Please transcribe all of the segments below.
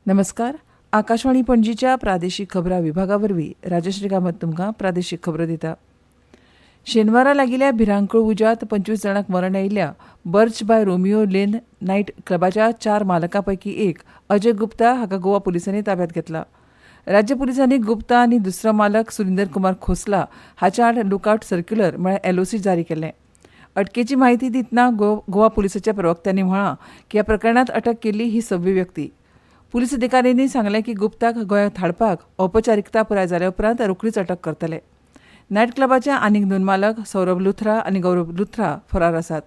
नमस्कार. आकाशवाणी पणजीच्या प्रादेशीक खबरां विभागावरवीं राजश्री कामत तुमकां प्रादेशीक खबरो दिता. शेनवारा लागिल्ल्या भिरांकूळ उज्यांत 25 जाणांक मरण आयिल्ल्या birch by Romeo lane night क्लबाच्या 4 मालकां पैकी एक अजय गुप्ता हाका गोवा पुलिसांनी ताब्यांत घेतला. राज्य पुलिसांनी गुप्ता आनी दुसरो मालक सुरिंदर कुमार खोसला हाच्या आड लुकआवट सर्क्युलर म्हळ्यार एलओसी जारी केलें. अटकेची माहिती दितना गोवा पुलिसाच्या प्रवक्त्यांनी म्हळां की ह्या प्रकरणांत अटक केल्ली ही 6वी व्यक्ती. पुलीस अधिकाऱ्यांनी सांगलें की गुप्ताक गोंयांत हाडपाक औपचारिकता पुराय जाल्या उपरांत रोखडीच अटक करतले. नायट क्लबाचे आनीक 2 मालक सौरभ लुथरा आनी गौरव लुथरा फरार आसात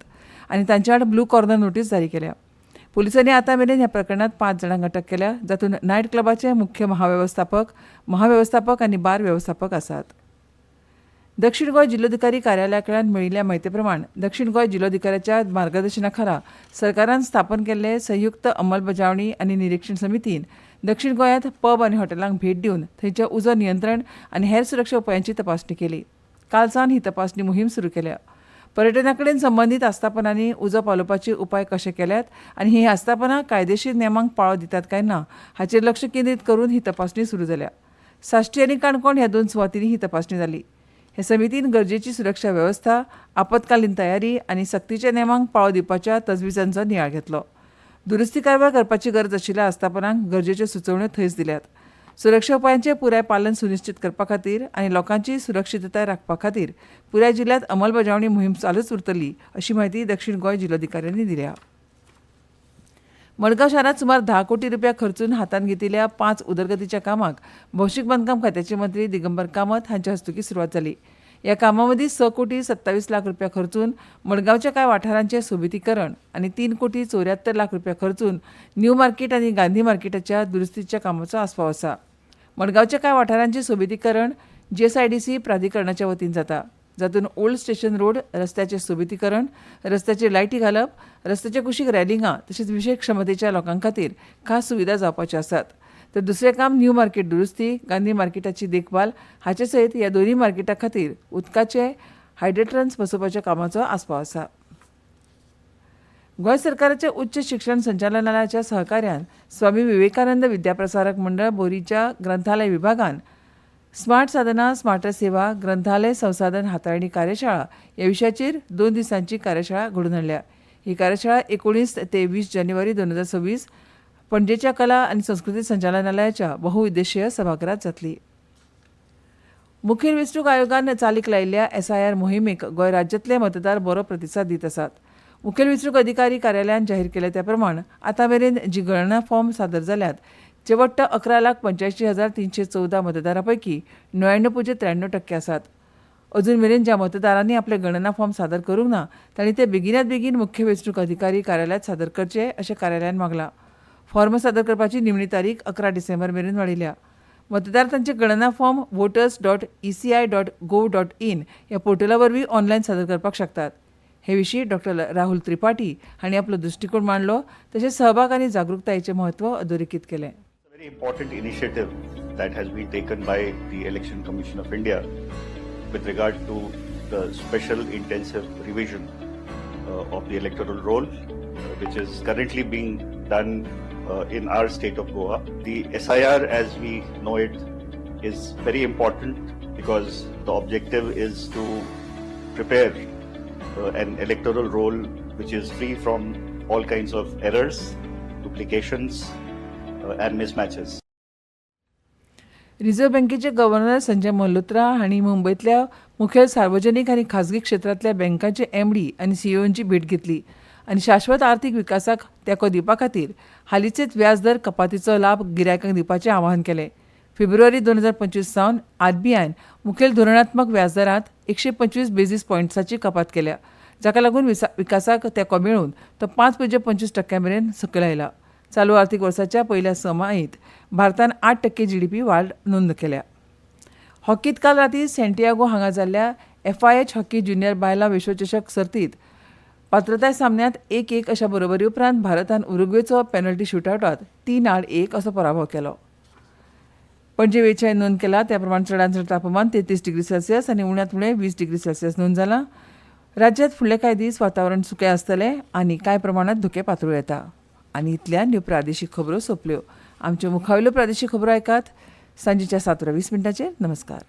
आनी तांचे आड ब्लू कॉर्नर नोटीस जारी केल्या. पुलिसांनी आतां मेरेन ह्या प्रकरणांत 5 जाणांक अटक केल्या, जातूंत नायट क्लबाचे मुख्य महावेवस्थापक आनी बार वेवस्थापक आसात. दक्षिण गोंय जिल्लोधिकारी कार्यालयाकडल्यान मेळिल्ल्या म्हायती प्रमाण दक्षिण गोंय जिल्लोधिकाऱ्याच्या मार्गदर्शना खाला सरकारान स्थापन केल्ले संयुक्त अंमलबजावणी आनी निरीक्षण समितीन दक्षिण गोंयांत पब आनी हॉटेलांक भेट दिवन थंयचे उजो नियंत्रण आनी हेर सुरक्षा उपायांची तपासणी केली. काल सावन ही तपासणी मोहीम सुरू केल्या. पर्यटना कडेन संबंदीत आस्थापनांनी उजो पालोवपाचे उपाय कशे केल्यात आनी ही आस्थापनां कायदेशीर नेमांक पाळो दितात काय ना हाचेर लक्ष केंद्रीत करून ही तपासणी सुरू जाल्या. साश्टी आनी काणकोण ह्या 2 सुवातींनी ही तपासणी जाली. हे समितीन गरजेची सुरक्षा वेवस्था, आपतकालीन तयारी आनी सक्तीच्या नेमांक पाळो दिवपाच्या तजवीजांचो नियाळ घेतलो. दुरुस्ती कारवाय करपाची गरज आशिल्ल्या आस्थापनांक गरजेच्यो सुचोवण्यो थंयच दिल्यात. सुरक्षा उपायांचे पुराय पालन सुनिश्चित करपा खातीर आनी लोकांची सुरक्षीतताय राखपा खातीर पुराय जिल्ल्यांत अंमलबजावणी मोहीम चालूच उरतली अशी माहिती दक्षिण गोंय जिल्लोधिकाऱ्यांनी दिल्या. मडगांव शारांत सुमार 10 कोटी रुपया खर्चून हातांत घेतिल्ल्या 5 उदरगतीच्या कामाक भौशीक बांदकाम खात्याचे मंत्री दिगंबर कामत हांच्या हस्तुकीं सुरवात जाली. ह्या कामां मदीं 6 कोटी 27 लाख रुपया खर्चून मडगांवच्या कांय वाठारांचें सोबितीकरण आनी 3 कोटी 74 लाख रुपया खर्चून न्यू मार्केट आनी गांधी मार्केटाच्या दुरुस्तीच्या कामाचो आस्पाव आसा. मडगांवच्या कांय वाठारांचें सोबितीकरण जीएसआयडीसी प्राधिकरणाच्या वतीन जाता, जातूंत ओल्ड स्टेशन रोड रस्त्याचें सोबितीकरण, रस्त्याचेर लायटी घालप, रस्त्याच्या कुशीक रॅलिंगां तशेंच विशेष क्षमतेच्या लोकां खातीर खास सुविधा जावपाच्यो आसात. तर दुसरें काम न्यू मार्केट दुरुस्ती, गांधी मार्केटाची देखभाल हाचे सयत ह्या दोनूय मार्केटां खातीर उदकाचे हायड्रेट्रन्स बसोवपाच्या कामाचो आस्पाव आसा. गोंय सरकाराच्या उच्च शिक्षण संचालनालयाच्या सहकार्यान स्वामी विवेकानंद विद्याप्रसारक मंडळ बोरीच्या ग्रंथालय विभागान स्मार्ट साधना स्मार्टर सेवा ग्रंथालय संसाधन हाताळणी कार्यशाळा ह्या विशयाचेर 2 दिसांची कार्यशाळा घडोवन हाडल्या. ही कार्यशाळा 19 ते 20 जानेवारी 2026 पणजेच्या कला आनी संस्कृती संचालनालयाच्या बहुउद्देशीय सभाघरांत जातली. मुखेल वेंचणूक आयोगान चालीक लायिल्ल्या SIR मोहिमेक गोंय राज्यांतले मतदार बरो प्रतिसाद दीत आसात. मुखेल वेंचणूक अधिकारी कार्यालयान जाहीर केल्या त्या प्रमाण आतां मेरेन जी गणना फॉर्म सादर जाल्यात शेवट 11,85,314 मतदारां पैकी 99.93% आसात. अजून मेरेन ज्या मतदारांनी आपले गणना फॉर्म सादर करूंक ना तांणी ते बेगिनात बेगीन मुख्य वेंचणूक अधिकारी कार्यालयांत सादर करचे अशें कार्यालयान मागलां. फॉर्म सादर करपाची निमणी तारीख 11 डिसेंबर मेरेन वाडयल्या. मतदार तांचे गणना फॉर्म voters.eci.gov.in ह्या पोर्टला वरवीं ऑनलायन सादर करपाक शकतात. हे विशीं डॉ. राहुल त्रिपाठी हांणी आपलो दृश्टिकोन मांडलो, तशेंच सहभाग आनी जागृतायेचें म्हत्व अधोरेखीत केलें. Very important initiative that has been taken by the Election Commission of India with regard to the special intensive revision of the electoral roll, which is currently being done in our state of Goa. The SIR, as we know it, is very important because the objective is to prepare an electoral roll which is free from all kinds of errors, duplications, and mismatches. Reserve बँकेचे governor Sanjay Malhotra हांणी मुंबयतल्या मुखेल सार्वजनीक आनी खाजगी क्षेत्रांतल्या बँकांचे MD आनी CEOंची भेट घेतली आनी शाश्वत आर्थीक विकासाक तेंको दिवपा खातीर हालींचेच व्याज दर कपातीचो लाभ गिरायकांक दिवपाचें आवाहन केलें. फेब्रुवारी 2025 सावन RBIन मुखेल धोरणात्मक व्याजदरांत 125 बेसीस पॉयंट्साची कपात केल्या, जाका लागून विकासाक तेंको मेळून तो 5.25% मेरेन सकयल आयला. चालू आर्थीक वर्साच्या पयल्या समाहीत भारतान 8% GDP वाड नोंद केल्या. हॉकीत काल राती सॅन्टियागो हांगा जाल्ल्या FIH हॉकी ज्युनियर बायलां विश्वचषक सर्तीत पात्रताय सामन्यांत 1-1 अशा बरोबरी उपरांत भारतान उरुग्वेचो पेनल्टी शूटआवटांत 3-1 असो पराभव केलो. पणजे वेळाचेर नोंद केला त्या प्रमाण चडांत चड तापमान 33 डिग्री सेल्सियस आनी उण्यांत उणें 20 डिग्री सेल्सियस नोंद जालां. राज्यांत फुडले कांय दीस वातावरण सुकें आसतलें आनी कांय प्रमाणांत धुकें पातळ येता. आनी इतल्यान ह्यो प्रादेशीक खबरो सोंपल्यो. आमच्यो मुखावेल्यो प्रादेशीक खबरो ऐकात सांजेच्या 7:20 नमस्कार.